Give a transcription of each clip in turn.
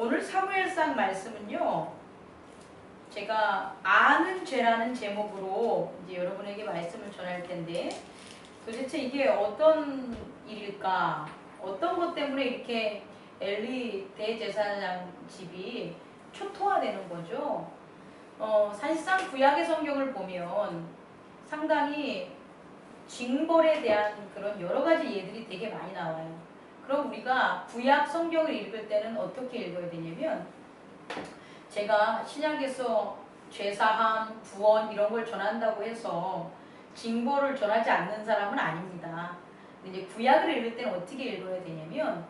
오늘 사무엘상 말씀은요, 제가 아는 죄라는 제목으로 이제 여러분에게 말씀을 전할 텐데, 도대체 이게 어떤 일일까? 어떤 것 때문에 이렇게 엘리 대제사장 집이 초토화되는 거죠? 사실상 구약의 성경을 보면 상당히 징벌에 대한 그런 여러 가지 예들이 되게 많이 나와요. 그럼 우리가 구약 성경을 읽을 때는 어떻게 읽어야 되냐면, 제가 신약에서 죄사함, 구원 이런 걸 전한다고 해서 징벌을 전하지 않는 사람은 아닙니다. 근데 이제 구약을 읽을 때는 어떻게 읽어야 되냐면,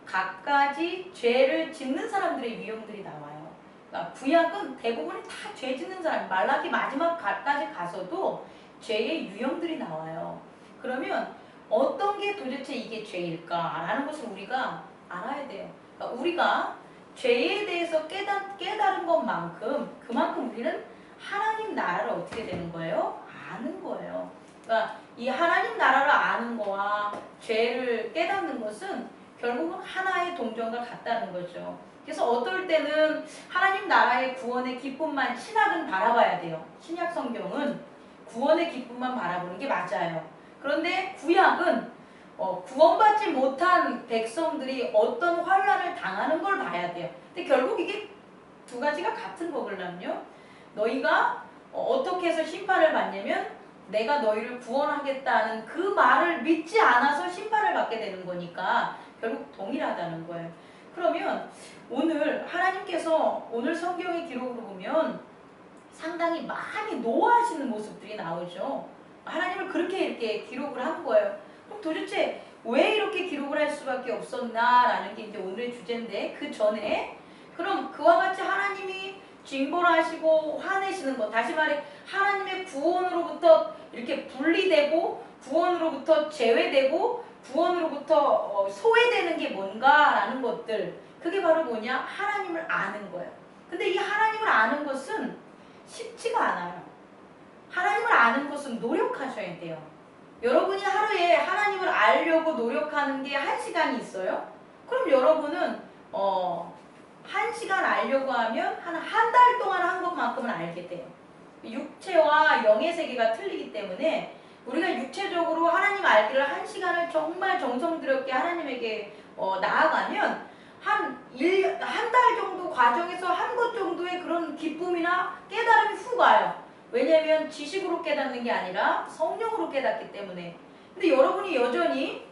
갖가지 죄를 짓는 사람들의 유형들이 나와요. 그러니까 구약은 대부분이 다 죄 짓는 사람, 말라기 마지막까지 가서도 죄의 유형들이 나와요. 그러면 어떤 게 도대체 이게 죄일까라는 것을 우리가 알아야 돼요. 그러니까 우리가 죄에 대해서 깨달은 것만큼 그만큼 우리는 하나님 나라를 어떻게 되는 거예요? 아는 거예요. 그러니까 이 하나님 나라를 아는 거와 죄를 깨닫는 것은 결국은 하나의 동전과 같다는 거죠. 그래서 어떨 때는 하나님 나라의 구원의 기쁨만, 신약은 바라봐야 돼요. 신약 성경은 구원의 기쁨만 바라보는 게 맞아요. 그런데 구약은 구원받지 못한 백성들이 어떤 환난을 당하는 걸 봐야 돼요. 근데 결국 이게 두 가지가 같은 거거든요. 너희가 어떻게 해서 심판을 받냐면, 내가 너희를 구원하겠다는 그 말을 믿지 않아서 심판을 받게 되는 거니까 결국 동일하다는 거예요. 그러면 오늘 하나님께서 오늘 성경의 기록으로 보면 상당히 많이 노하시는 모습들이 나오죠. 하나님을 그렇게 이렇게 기록을 한 거예요. 그럼 도대체 왜 이렇게 기록을 할 수밖에 없었나라는 게 이제 오늘의 주제인데, 그 전에 그럼 그와 같이 하나님이 징벌하시고 화내시는 것, 다시 말해 하나님의 구원으로부터 이렇게 분리되고 구원으로부터 제외되고 구원으로부터 소외되는 게 뭔가라는 것들, 그게 바로 뭐냐? 하나님을 아는 거예요. 근데 이 하나님을 아는 것은 쉽지가 않아요. 하나님을 아는 것은 노력하셔야 돼요. 여러분이 하루에 하나님을 알려고 노력하는 게 1시간이 있어요? 그럼 여러분은 1시간 알려고 하면 한 달 동안 한 것만큼은 알게 돼요. 육체와 영의 세계가 틀리기 때문에 우리가 육체적으로 하나님 알기를 1시간을 정말 정성 들였게 하나님에게 나아가면 한 달 정도 과정에서 한 것 정도의 그런 기쁨이나 깨달음이 훅 와요. 왜냐하면 지식으로 깨닫는 게 아니라 성령으로 깨닫기 때문에. 근데 여러분이 여전히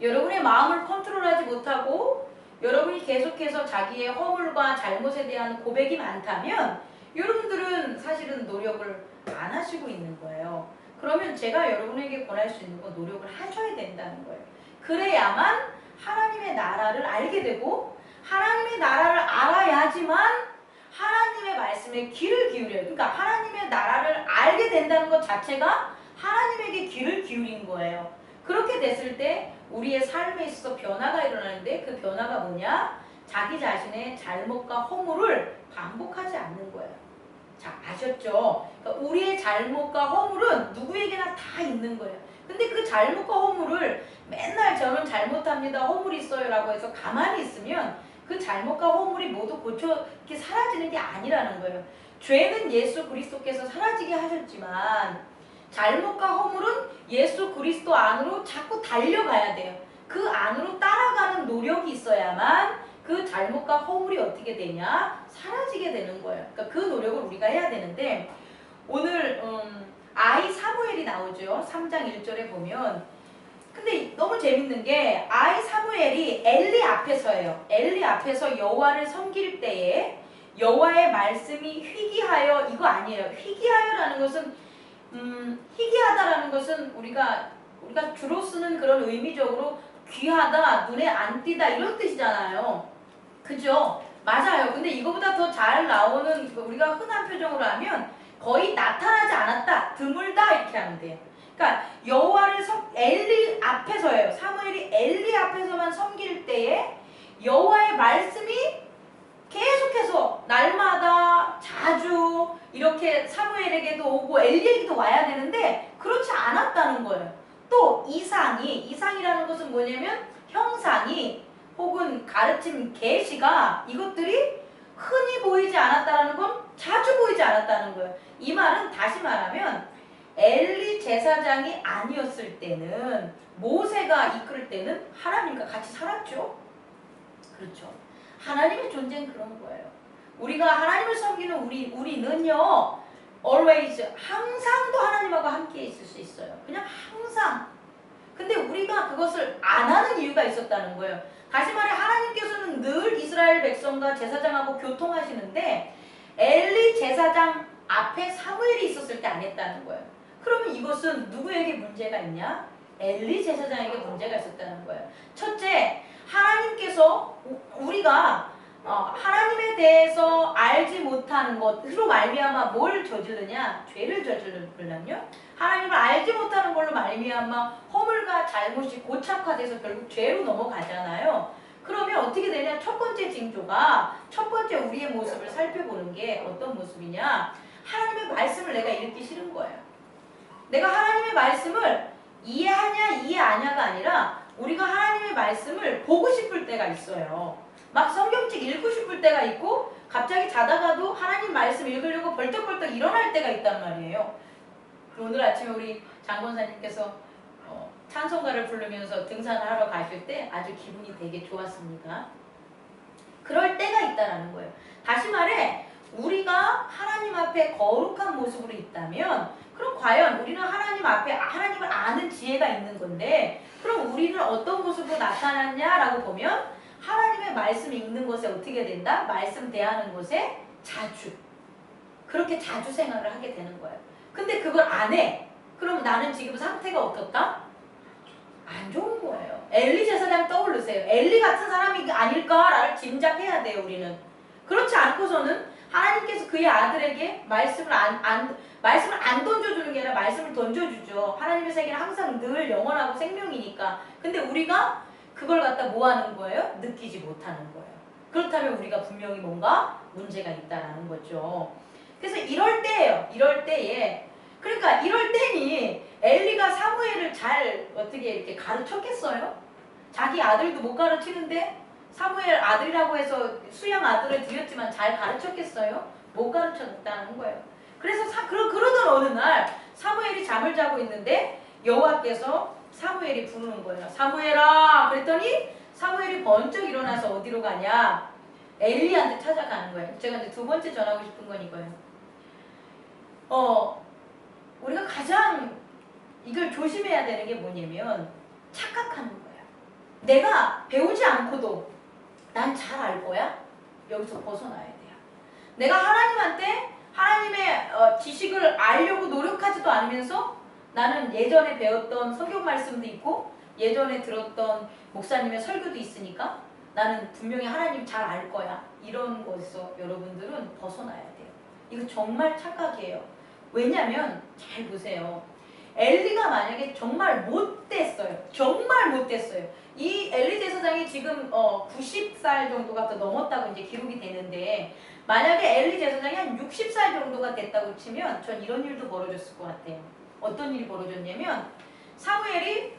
여러분의 마음을 컨트롤하지 못하고 여러분이 계속해서 자기의 허물과 잘못에 대한 고백이 많다면 여러분들은 사실은 노력을 안 하시고 있는 거예요. 그러면 제가 여러분에게 권할 수 있는 건 노력을 하셔야 된다는 거예요. 그래야만 하나님의 나라를 알게 되고, 하나님의 나라를 알아야지만 하나님의 말씀에 귀를 기울여요. 그러니까 하나님의 나라를 알게 된다는 것 자체가 하나님에게 귀를 기울인 거예요. 그렇게 됐을 때 우리의 삶에 있어서 변화가 일어나는데, 그 변화가 뭐냐? 자기 자신의 잘못과 허물을 반복하지 않는 거예요. 자, 아셨죠? 그러니까 우리의 잘못과 허물은 누구에게나 다 있는 거예요. 근데 그 잘못과 허물을 맨날 저는 잘못합니다, 허물이 있어요 라고 해서 가만히 있으면 그 잘못과 허물이 모두 이렇게 사라지는 게 아니라는 거예요. 죄는 예수 그리스도께서 사라지게 하셨지만 잘못과 허물은 예수 그리스도 안으로 자꾸 달려가야 돼요. 그 안으로 따라가는 노력이 있어야만 그 잘못과 허물이 어떻게 되냐? 사라지게 되는 거예요. 그러니까 그 노력을 우리가 해야 되는데, 오늘 아이 사무엘이 나오죠. 3장 1절에 보면. 근데 너무 재밌는 게 아이 사무엘이 엘리 앞에서예요. 엘리 앞에서 여호와를 섬길 때에 여호와의 말씀이 희귀하여, 이거 아니에요. 희귀하여라는 것은 희귀하다라는 것은 우리가 주로 쓰는 그런 의미적으로 귀하다, 눈에 안 띄다 이런 뜻이잖아요. 그죠? 맞아요. 근데 이거보다 더 잘 나오는, 우리가 흔한 표정으로 하면 거의 나타나지 않았다, 드물다 이렇게 하면 돼요. 그러니까 여호와를 엘리 앞에서예요. 사무엘이 엘리 앞에서만 섬길 때에 여호와의 말씀이 계속해서 날마다 자주 이렇게 사무엘에게도 오고 엘리에게도 와야 되는데 그렇지 않았다는 거예요. 또 이상이라는 것은 뭐냐면 형상이 혹은 가르침 계시가 이것들이 흔히 보이지 않았다는 건 자주 보이지 않았다는 거예요. 이 말은 다시 말하면 엘리 제사장이 아니었을 때는 모세가 이끌 때는 하나님과 같이 살았죠. 그렇죠. 하나님의 존재는 그런 거예요. 우리가 하나님을 섬기는 우리는요, always 항상도 하나님하고 함께 있을 수 있어요. 그냥 항상. 근데 우리가 그것을 안 하는 이유가 있었다는 거예요. 다시 말해 하나님께서는 늘 이스라엘 백성과 제사장하고 교통하시는데 엘리 제사장 앞에 사무엘이 있었을 때 안 했다는 거예요. 그러면 이것은 누구에게 문제가 있냐? 엘리 제사장에게 문제가 있었다는 거예요. 첫째, 하나님께서 우리가 하나님에 대해서 알지 못하는 것으로 말미암아 뭘 저지르냐? 죄를 저지르려면요. 하나님을 알지 못하는 걸로 말미암아 허물과 잘못이 고착화돼서 결국 죄로 넘어가잖아요. 그러면 어떻게 되냐? 첫 번째 징조가 첫 번째 우리의 모습을 살펴보는 게 어떤 모습이냐? 하나님의 말씀을 내가 읽기 싫은 거예요. 내가 하나님의 말씀을 이해하냐 이해하냐가 아니라 우리가 하나님의 말씀을 보고 싶을 때가 있어요. 막 성경책 읽고 싶을 때가 있고 갑자기 자다가도 하나님 말씀 읽으려고 벌떡벌떡 일어날 때가 있단 말이에요. 오늘 아침에 우리 장권사님께서 찬송가를 부르면서 등산을 하러 가실 때 아주 기분이 되게 좋았습니다. 그럴 때가 있다라는 거예요. 다시 말해 우리가 하나님 앞에 거룩한 모습으로 있다면 그럼 과연 우리는 하나님 앞에 하나님을 아는 지혜가 있는 건데 그럼 우리는 어떤 모습으로 나타났냐라고 보면 하나님의 말씀 읽는 것에 어떻게 된다? 말씀 대하는 것에 자주 그렇게 자주 생활을 하게 되는 거예요. 근데 그걸 안 해. 그럼 나는 지금 상태가 어떻다? 안 좋은 거예요. 엘리 제사장 떠오르세요. 엘리 같은 사람이 아닐까라를 짐작해야 돼요. 우리는. 그렇지 않고서는 하나님께서 그의 아들에게 말씀을 안 던져주는 게 아니라 말씀을 던져주죠. 하나님의 세계는 항상 늘 영원하고 생명이니까. 근데 우리가 그걸 갖다 뭐 하는 거예요? 느끼지 못하는 거예요. 그렇다면 우리가 분명히 뭔가 문제가 있다라는 거죠. 그래서 이럴 때예요. 이럴 때에 그러니까 이럴 때니 엘리가 사무엘을 잘 어떻게 이렇게 가르쳤겠어요? 자기 아들도 못 가르치는데 사무엘 아들이라고 해서 수양 아들을 드렸지만 잘 가르쳤겠어요? 못 가르쳤다는 거예요. 그래서 그러던 어느 날 사무엘이 잠을 자고 있는데 여호와께서 사무엘이 부르는 거예요. 사무엘아! 그랬더니 사무엘이 번쩍 일어나서 어디로 가냐? 엘리한테 찾아가는 거예요. 제가 이제 두 번째 전하고 싶은 건 이거예요. 우리가 가장 이걸 조심해야 되는 게 뭐냐면 착각하는 거예요. 내가 배우지 않고도 난 잘 알 거야? 여기서 벗어나야 돼요. 내가 하나님한테 하나님의 지식을 알려고 노력하지도 않으면서 나는 예전에 배웠던 성경 말씀도 있고 예전에 들었던 목사님의 설교도 있으니까 나는 분명히 하나님 잘 알 거야. 이런 것에서 여러분들은 벗어나야 돼요. 이거 정말 착각이에요. 왜냐면 잘 보세요. 엘리가 만약에 정말 못됐어요. 정말 못됐어요. 이 엘리 제사장이 지금 90살 정도가 더 넘었다고 이제 기록이 되는데 만약에 엘리 제사장이 한 60살 정도가 됐다고 치면 전 이런 일도 벌어졌을 것 같아요. 어떤 일이 벌어졌냐면 사무엘이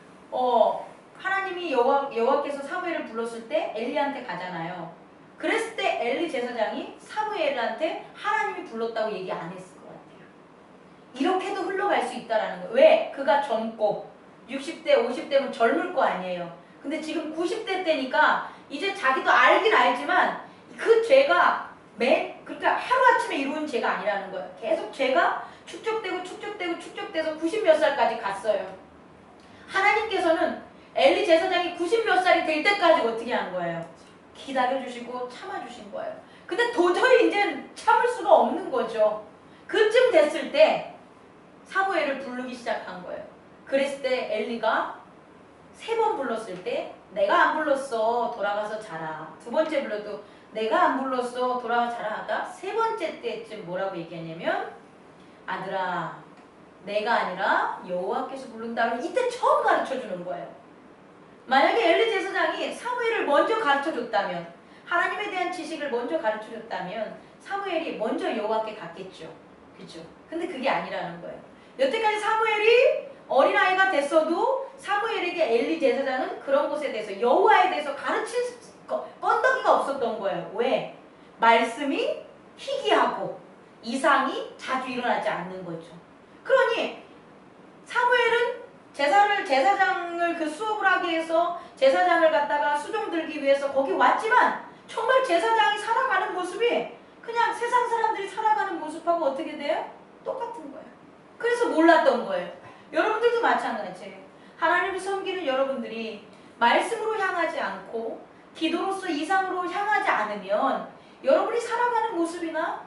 하나님이 여호와께서 사무엘을 불렀을 때 엘리한테 가잖아요. 그랬을 때 엘리 제사장이 사무엘한테 하나님이 불렀다고 얘기 안 했을 것 같아요. 이렇게도 흘러갈 수 있다라는 거예요. 왜? 그가 젊고 60대, 50대면 젊을 거 아니에요. 근데 지금 90대 때니까 이제 자기도 알긴 알지만 그 죄가 그러니까 하루아침에 이루어진 죄가 아니라는 거예요. 계속 죄가 축적돼서 90 몇 살까지 갔어요. 하나님께서는 엘리 제사장이 90 몇 살이 될 때까지 어떻게 한 거예요? 기다려주시고 참아주신 거예요. 근데 도저히 이제 참을 수가 없는 거죠. 그쯤 됐을 때 사무엘을 부르기 시작한 거예요. 그랬을 때 엘리가 3번 불렀을 때 내가 안 불렀어 돌아가서 자라. 두 번째 불러도 내가 안 불렀어 돌아가서 자라 하다 3번째 때쯤 뭐라고 얘기하냐면 아들아 내가 아니라 여호와께서 부른다. 이때 처음 가르쳐주는 거예요. 만약에 엘리 제사장이 사무엘을 먼저 가르쳐줬다면 하나님에 대한 지식을 먼저 가르쳐줬다면 사무엘이 먼저 여호와께 갔겠죠. 그렇죠? 근데 그게 아니라는 거예요. 여태까지 사무엘이 어린아이가 됐어도 사무엘에게 엘리 제사장은 그런 것에 대해서 여호와에 대해서 가르칠 없었던 거예요. 왜? 말씀이 희귀하고 이상이 자주 일어나지 않는 거죠. 그러니 사무엘은 제사장을 그 수업을 하기 위해서 제사장을 갖다가 수종 들기 위해서 거기 왔지만 정말 제사장이 살아가는 모습이 그냥 세상 사람들이 살아가는 모습하고 어떻게 돼요? 똑같은 거예요. 그래서 몰랐던 거예요. 여러분들도 마찬가지예요. 하나님을 섬기는 여러분들이 말씀으로 향하지 않고 기도로서 이상으로 향하지 않으면 여러분이 살아가는 모습이나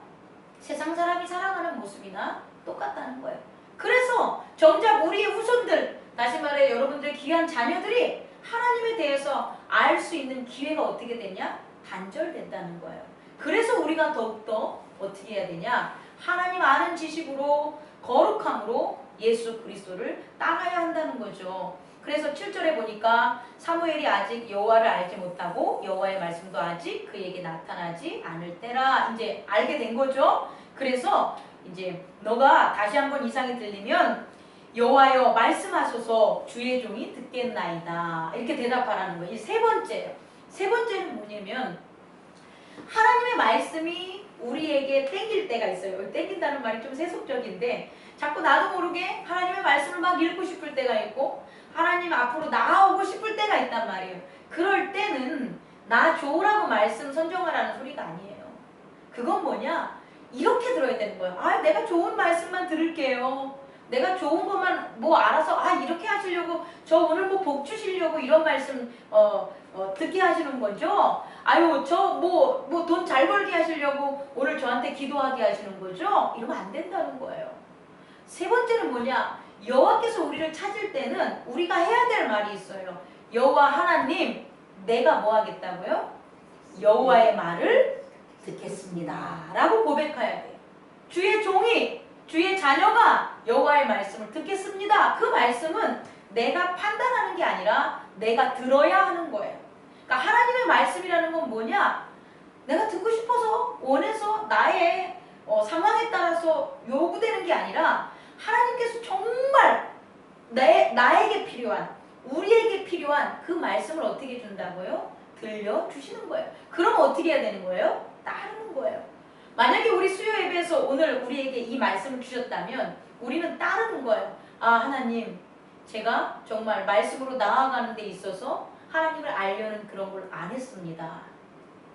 세상 사람이 살아가는 모습이나 똑같다는 거예요. 그래서 정작 우리의 후손들, 다시 말해 여러분들의 귀한 자녀들이 하나님에 대해서 알 수 있는 기회가 어떻게 되냐? 단절된다는 거예요. 그래서 우리가 더욱더 어떻게 해야 되냐? 하나님 아는 지식으로 거룩함으로 예수 그리스도를 따라야 한다는 거죠. 그래서 7절에 보니까 사무엘이 아직 여호와를 알지 못하고 여호와의 말씀도 아직 그에게 나타나지 않을 때라 이제 알게 된 거죠. 그래서 이제 너가 다시 한번 이상이 들리면 여호와여 말씀하소서 주의 종이 듣겠나이다 이렇게 대답하라는 거예요. 이 세 번째예요. 세 번째는 뭐냐면 하나님의 말씀이 우리에게 땡길 때가 있어요. 땡긴다는 말이 좀 세속적인데 자꾸 나도 모르게 하나님의 말씀을 막 읽고 싶을 때가 있고 하나님 앞으로 나아오고 싶을 때가 있단 말이에요. 그럴 때는 나 좋으라고 말씀 선정하라는 소리가 아니에요. 그건 뭐냐? 이렇게 들어야 되는 거예요. 아, 내가 좋은 말씀만 들을게요. 내가 좋은 것만 뭐 알아서 이렇게 하시려고 저 오늘 뭐 복 주시려고 이런 말씀 듣게 하시는 거죠? 아유 저 뭐 돈 잘 벌게 하시려고 오늘 저한테 기도하게 하시는 거죠? 이러면 안 된다는 거예요. 세 번째는 뭐냐? 여호와께서 우리를 찾을 때는 우리가 해야 될 말이 있어요. 여호와 하나님 내가 뭐 하겠다고요? 여호와의 말을 듣겠습니다 라고 고백해야 돼요. 주의 종이 주의 자녀가 여호와의 말씀을 듣겠습니다. 그 말씀은 내가 판단하는 게 아니라 내가 들어야 하는 거예요. 그러니까 하나님의 말씀이라는 건 뭐냐? 내가 듣고 싶어서 원해서 나의 상황에 따라서 요구되는 게 아니라 하나님께서 정말 나에게 필요한 우리에게 필요한 그 말씀을 어떻게 준다고요? 들려주시는 거예요. 그럼 어떻게 해야 되는 거예요? 따르는 거예요. 만약에 우리 수요 예배에서 오늘 우리에게 이 말씀을 주셨다면 우리는 따르는 거예요. 아 하나님 제가 정말 말씀으로 나아가는 데 있어서 하나님을 알려는 그런 걸 안 했습니다.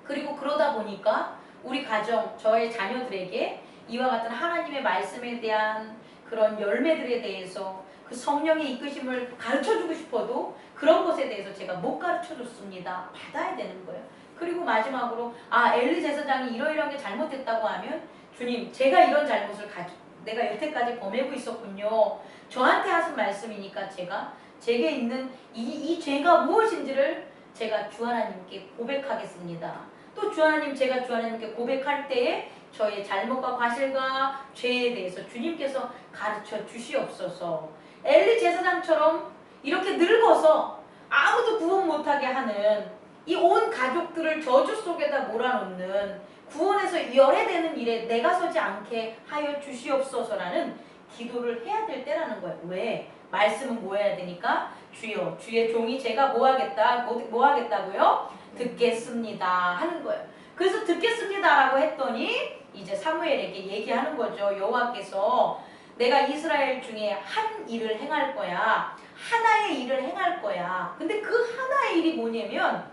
그리고 그러다 보니까 우리 가정, 저의 자녀들에게 이와 같은 하나님의 말씀에 대한 그런 열매들에 대해서 그 성령의 이끄심을 가르쳐주고 싶어도 그런 것에 대해서 제가 못 가르쳐줬습니다. 받아야 되는 거예요. 그리고 마지막으로 엘리 제사장이 이러이러한 게 잘못됐다고 하면 주님 제가 이런 잘못을 내가 여태까지 범하고 있었군요. 저한테 하신 말씀이니까 제게 있는 이 죄가 무엇인지를 제가 주 하나님께 고백하겠습니다. 또 주 하나님 제가 주 하나님께 고백할 때에 저의 잘못과 과실과 죄에 대해서 주님께서 가르쳐 주시옵소서. 엘리 제사장처럼 이렇게 늙어서 아무도 구원 못하게 하는 이 온 가족들을 저주 속에다 몰아넣는 구원에서 열애되는 일에 내가 서지 않게 하여 주시옵소서라는 기도를 해야 될 때라는 거예요. 왜? 말씀은 뭐 해야 되니까 주여 주의 종이 제가 뭐 하겠다고요? 듣겠습니다 하는 거예요. 그래서 듣겠습니다라고 했더니 이제 사무엘에게 얘기하는 거죠. 여호와께서 내가 이스라엘 중에 한 일을 행할 거야. 하나의 일을 행할 거야. 근데 그 하나의 일이 뭐냐면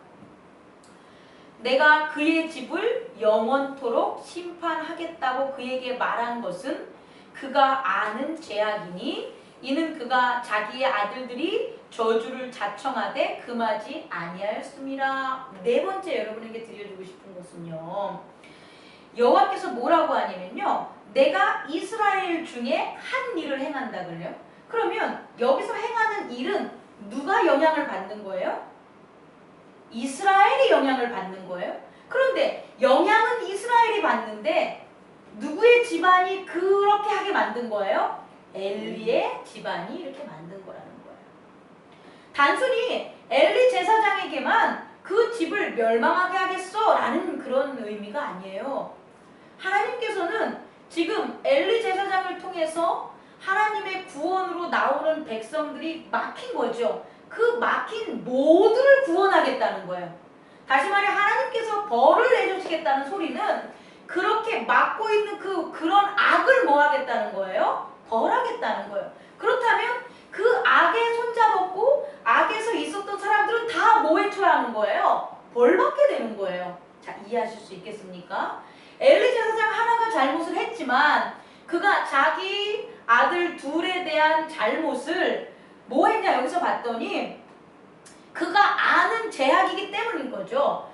내가 그의 집을 영원토록 심판하겠다고 그에게 말한 것은 그가 아는 죄악이니 이는 그가 자기의 아들들이 저주를 자청하되 금하지 아니하였습니다. 네 번째 여러분에게 드려주고 싶은 것은요. 여호와께서 뭐라고 하냐면요. 내가 이스라엘 중에 한 일을 행한다 그래요. 그러면 여기서 행하는 일은 누가 영향을 받는 거예요? 이스라엘이 영향을 받는 거예요. 그런데 영향은 이스라엘이 받는데 누구의 집안이 그렇게 하게 만든 거예요? 엘리의 집안이 이렇게 만든 거라는 거예요. 단순히 엘리 제사장에게만 그 집을 멸망하게 하겠어 라는 그런 의미가 아니에요. 하나님께서는 지금 엘리 제사장을 통해서 하나님의 구원으로 나오는 백성들이 막힌 거죠. 그 막힌 모두를 구원하겠다는 거예요. 다시 말해 하나님께서 벌을 내주시겠다는 소리는 그렇게 막고 있는 그런 악을 뭐 하겠다는 거예요? 벌하겠다는 거예요. 그렇다면 그 악에 손잡았고 악에서 있었던 사람들은 다 뭐 해줘야 하는 거예요? 벌 받게 되는 거예요. 자, 이해하실 수 있겠습니까? 엘리 제사장 하나가 잘못을 했지만 그가 자기 아들 둘에 대한 잘못을 뭐 했냐 여기서 봤더니 그가 아는 죄악이기 때문인 거죠.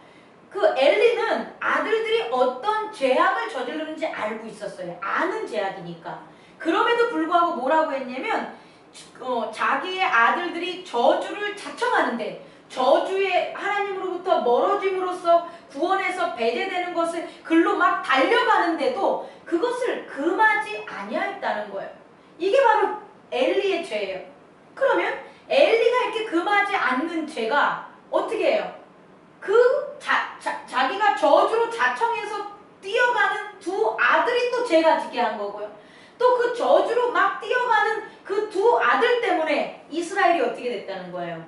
그 엘리는 아들들이 어떤 죄악을 저지르는지 알고 있었어요. 아는 죄악이니까. 그럼에도 불구하고 뭐라고 했냐면 자기의 아들들이 저주를 자청하는데 저주의 하나님으로부터 멀어짐으로써 구원에서 배제되는 것을 글로 막 달려가는데도 그것을 금하지 아니하였다는 거예요. 이게 바로 엘리의 죄예요. 그러면 엘리가 이렇게 금하지 않는 죄가 어떻게 해요? 자기가 저주로 자청해서 뛰어가는 두 아들이 또 죄가 지게 한 거고요. 또 그 저주로 막 뛰어가는 그 두 아들 때문에 이스라엘이 어떻게 됐다는 거예요?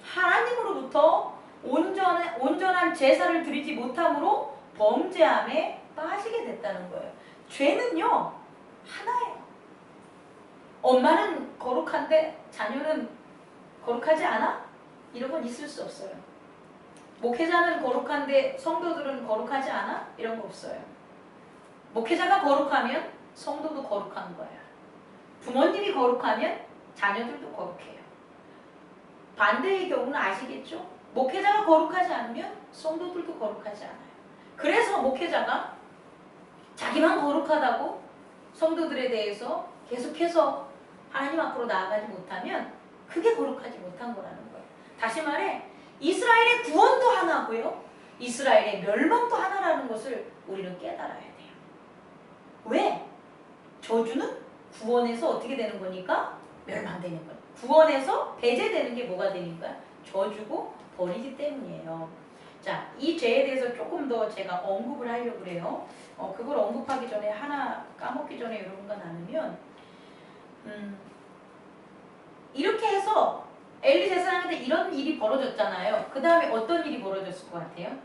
하나님으로부터 온전한 제사를 드리지 못함으로 범죄함에 빠지게 됐다는 거예요. 죄는요 하나예요. 엄마는 거룩한데 자녀는 거룩하지 않아? 이런 건 있을 수 없어요. 목회자는 거룩한데 성도들은 거룩하지 않아? 이런 거 없어요. 목회자가 거룩하면 성도도 거룩한 거예요. 부모님이 거룩하면 자녀들도 거룩해요. 반대의 경우는 아시겠죠? 목회자가 거룩하지 않으면 성도들도 거룩하지 않아요. 그래서 목회자가 자기만 거룩하다고 성도들에 대해서 계속해서 하나님 앞으로 나아가지 못하면 그게 거룩하지 못한 거라는 거예요. 다시 말해 이스라엘의 구원도 하나고요. 이스라엘의 멸망도 하나라는 것을 우리는 깨달아야 돼요. 왜? 저주는 구원에서 어떻게 되는 거니까? 멸망되는 거예요. 구원에서 배제되는 게 뭐가 되니까? 저주고 벌이기 때문이에요. 자, 이 죄에 대해서 조금 더 제가 언급을 하려고 그래요. 그걸 언급하기 전에 하나 까먹기 전에 여러분과 나누면 이렇게 해서 엘리 제사장한테 이런 일이 벌어졌잖아요. 그 다음에 어떤 일이 벌어졌을 것 같아요?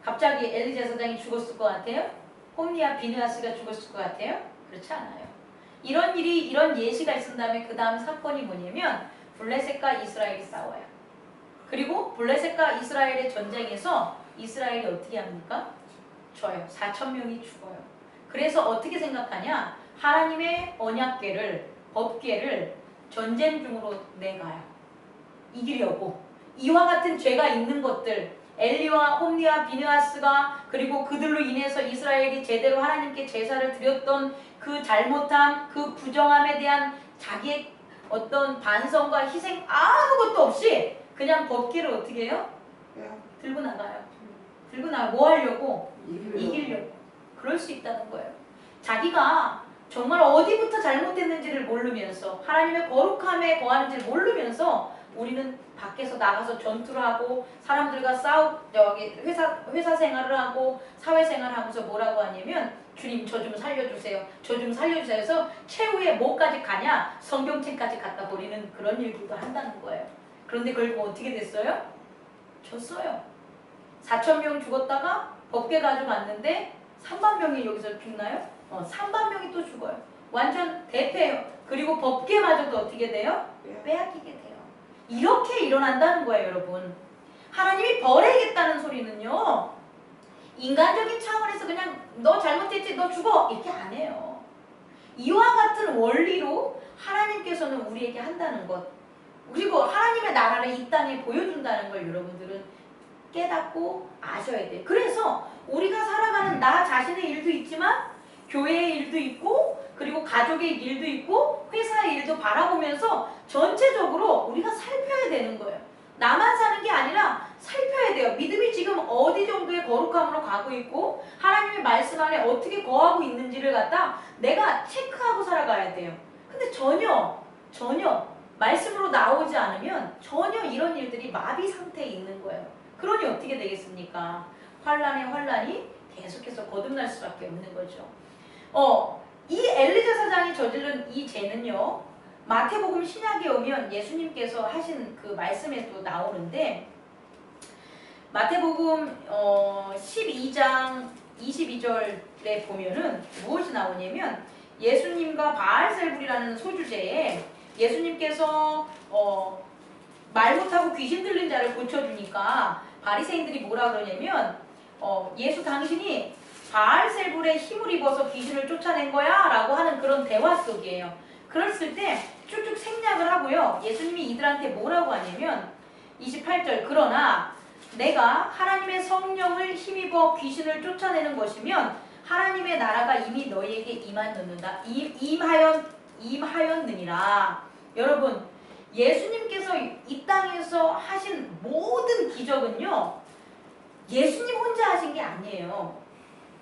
갑자기 엘리 제사장이 죽었을 것 같아요? 홈리와 비느하스가 죽었을 것 같아요? 그렇지 않아요. 이런 예시가 있은 다음에 그 다음 사건이 뭐냐면 블레셋과 이스라엘이 싸워요. 그리고 블레셋과 이스라엘의 전쟁에서 이스라엘이 어떻게 합니까? 져요. 4,000명이 죽어요. 그래서 어떻게 생각하냐? 하나님의 언약궤를, 법궤를 전쟁 중으로 내가요. 이기려고. 이와 같은 죄가 있는 것들, 엘리와 홈리와 비느하스가 그리고 그들로 인해서 이스라엘이 제대로 하나님께 제사를 드렸던 그 잘못함, 그 부정함에 대한 자기의 어떤 반성과 희생 아무것도 없이 그냥 법궤를 어떻게 해요? 들고 나가요. 들고 나가 뭐 하려고? 이기려고. 그럴 수 있다는 거예요. 자기가 정말 어디부터 잘못했는지를 모르면서 하나님의 거룩함에 거하는지를 모르면서 우리는 밖에서 나가서 전투를 하고 사람들과 회사 생활을 하고 사회생활을 하면서 뭐라고 하냐면 주님 저 좀 살려주세요. 저 좀 살려주세요 해서 최후의 뭐까지 가냐? 성경책까지 갖다 버리는 그런 일들도 한다는 거예요. 그런데 결국 어떻게 됐어요? 졌어요. 4,000명 죽었다가 법궤 가져갔는데 3만 명이 여기서 죽나요? 3만 명이 또 죽어요. 완전 대패예요. 그리고 법궤마저도 어떻게 돼요? 빼앗기게 돼요. 이렇게 일어난다는 거예요, 여러분. 하나님이 벌해야겠다는 소리는요. 인간적인 차원에서 그냥 너 잘못했지, 너 죽어 이렇게 안 해요. 이와 같은 원리로 하나님께서는 우리에게 한다는 것. 그리고 하나님의 나라를 이 땅에 보여준다는 걸 여러분들은 깨닫고 아셔야 돼요. 그래서 우리가 살아가는 나 자신의 일도 있지만 교회의 일도 있고 그리고 가족의 일도 있고 회사의 일도 바라보면서 전체적으로 우리가 살펴야 되는 거예요. 나만 사는 게 아니라 살펴야 돼요. 믿음이 지금 어디 정도의 거룩함으로 가고 있고 하나님의 말씀 안에 어떻게 거하고 있는지를 갖다 내가 체크하고 살아가야 돼요. 근데 전혀 말씀으로 나오지 않으면 전혀 이런 일들이 마비 상태에 있는 거예요. 그러니 어떻게 되겠습니까? 환란에 환란이 계속해서 거듭날 수밖에 없는 거죠. 이 엘리 제사장이 저지른 이 죄는요. 마태복음 신약에 오면 예수님께서 하신 그 말씀에도 나오는데 마태복음 12장 22절에 보면은 무엇이 나오냐면 예수님과 바알세불이라는 소주제에 예수님께서 말 못하고 귀신 들린 자를 고쳐주니까 바리새인들이 뭐라 그러냐면 예수 당신이 바알세불의 힘을 입어서 귀신을 쫓아낸 거야? 라고 하는 그런 대화 속이에요. 그랬을 때 쭉쭉 생략을 하고요. 예수님이 이들한테 뭐라고 하냐면 28절 그러나 내가 하나님의 성령을 힘입어 귀신을 쫓아내는 것이면 하나님의 나라가 이미 너희에게 임하였느니라. 여러분 예수님께서 이 땅에서 하신 모든 기적은요 예수님 혼자 하신 게 아니에요.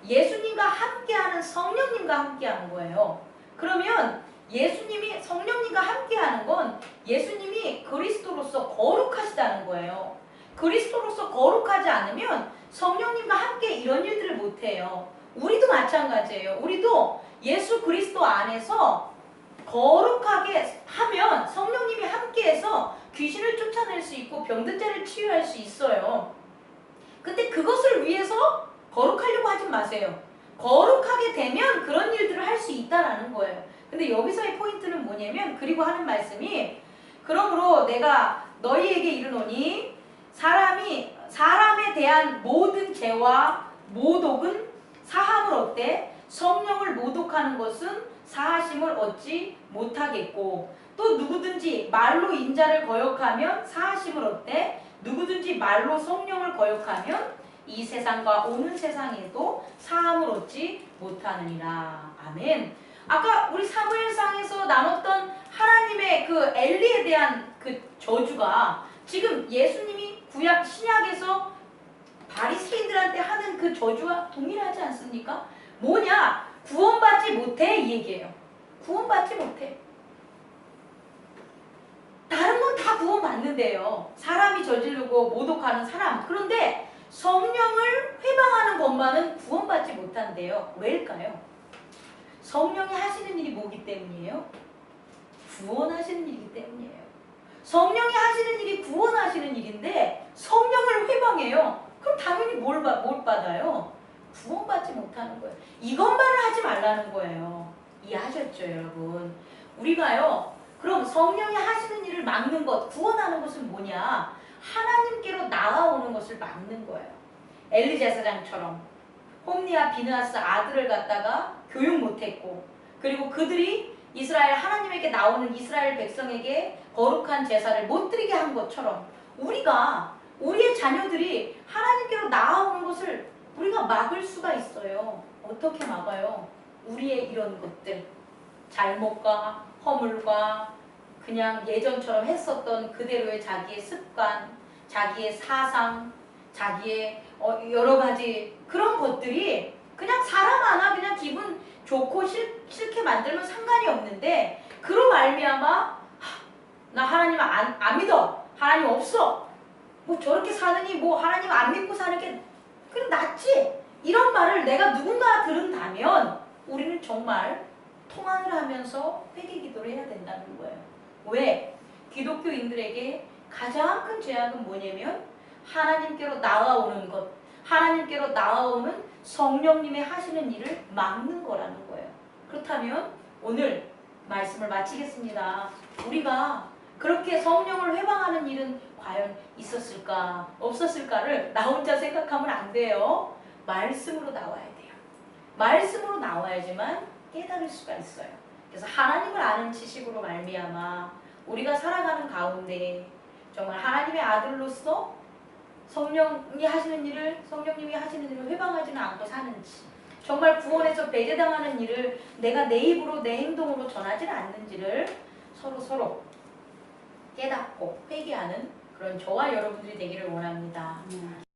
예수님과 함께하는 성령님과 함께하는 거예요. 그러면 예수님이 성령님과 함께하는 건 예수님이 그리스도로서 거룩하시다는 거예요. 그리스도로서 거룩하지 않으면 성령님과 함께 이런 일들을 못해요. 우리도 마찬가지예요. 우리도 예수 그리스도 안에서 거룩하게 하면 성령님이 함께해서 귀신을 쫓아낼 수 있고 병든 자를 치유할 수 있어요. 근데 그것을 위해서 거룩하려고 하지 마세요. 거룩하게 되면 그런 일들을 할 수 있다라는 거예요. 근데 여기서의 포인트는 뭐냐면 그리고 하는 말씀이 그러므로 내가 너희에게 이르노니 사람에 대한 모든 죄와 모독은 사함을 얻되 성령을 모독하는 것은 사하심을 얻지 못하겠고 또 누구든지 말로 인자를 거역하면 사하심을 얻되 누구든지 말로 성령을 거역하면 이 세상과 오는 세상에도 사함을 얻지 못하느니라. 아멘. 아까 우리 사무엘상에서 나눴던 하나님의 그 엘리에 대한 그 저주가 지금 예수님이 구약 신약에서 바리새인들한테 하는 그 저주와 동일하지 않습니까? 뭐냐? 구원받지 못해 이 얘기예요. 구원받지 못해. 다른 건 다 구원받는데요. 사람이 저지르고 모독하는 사람. 그런데 성령을 회방하는 것만은 구원받지 못한대요. 왜일까요? 성령이 하시는 일이 뭐기 때문이에요? 구원하시는 일이기 때문이에요. 성령이 하시는 일이 구원하시는 일인데 성령을 회방해요. 그럼 당연히 뭘 받아요? 구원받지 못하는 거예요. 이것만을 하지 말라는 거예요. 이해하셨죠, 여러분? 우리가요. 그럼 성령이 하시는 일을 막는 것, 구원하는 것은 뭐냐? 하나님께로 나아오는 것을 막는 거예요. 엘리 제사장처럼 홈리와 비느하스 아들을 갖다가 교육 못했고 그리고 그들이 이스라엘 하나님에게 나오는 이스라엘 백성에게 거룩한 제사를 못 드리게 한 것처럼 우리의 자녀들이 하나님께로 나아오는 것을 우리가 막을 수가 있어요. 어떻게 막아요? 우리의 이런 것들, 잘못과 허물과 그냥 예전처럼 했었던 그대로의 자기의 습관, 자기의 사상, 자기의 여러 가지 그런 것들이 그냥 사람 하나 그냥 기분 좋고 싫게 만들면 상관이 없는데 그로 말미암아 나 하나님 안 믿어. 하나님 없어. 뭐 저렇게 사느니 뭐 하나님 안 믿고 사는 게 그럼 낫지. 이런 말을 내가 누군가 들은다면 우리는 정말 통화를 하면서 회개 기도를 해야 된다는 거예요. 왜? 기독교인들에게 가장 큰 죄악은 뭐냐면 하나님께로 나아오는 것, 하나님께로 나아오는 성령님의 하시는 일을 막는 거라는 거예요. 그렇다면 오늘 말씀을 마치겠습니다. 우리가 그렇게 성령을 회방하는 일은 과연 있었을까, 없었을까를 나 혼자 생각하면 안 돼요. 말씀으로 나와야 돼요. 말씀으로 나와야지만 깨달을 수가 있어요. 그래서 하나님을 아는 지식으로 말미암아 우리가 살아가는 가운데 정말 하나님의 아들로서 성령님이 하시는 일을 회방하지는 않고 사는지 정말 구원에서 배제당하는 일을 내가 내 입으로 내 행동으로 전하지는 않는지를 서로 깨닫고 회개하는 그런 저와 여러분들이 되기를 원합니다.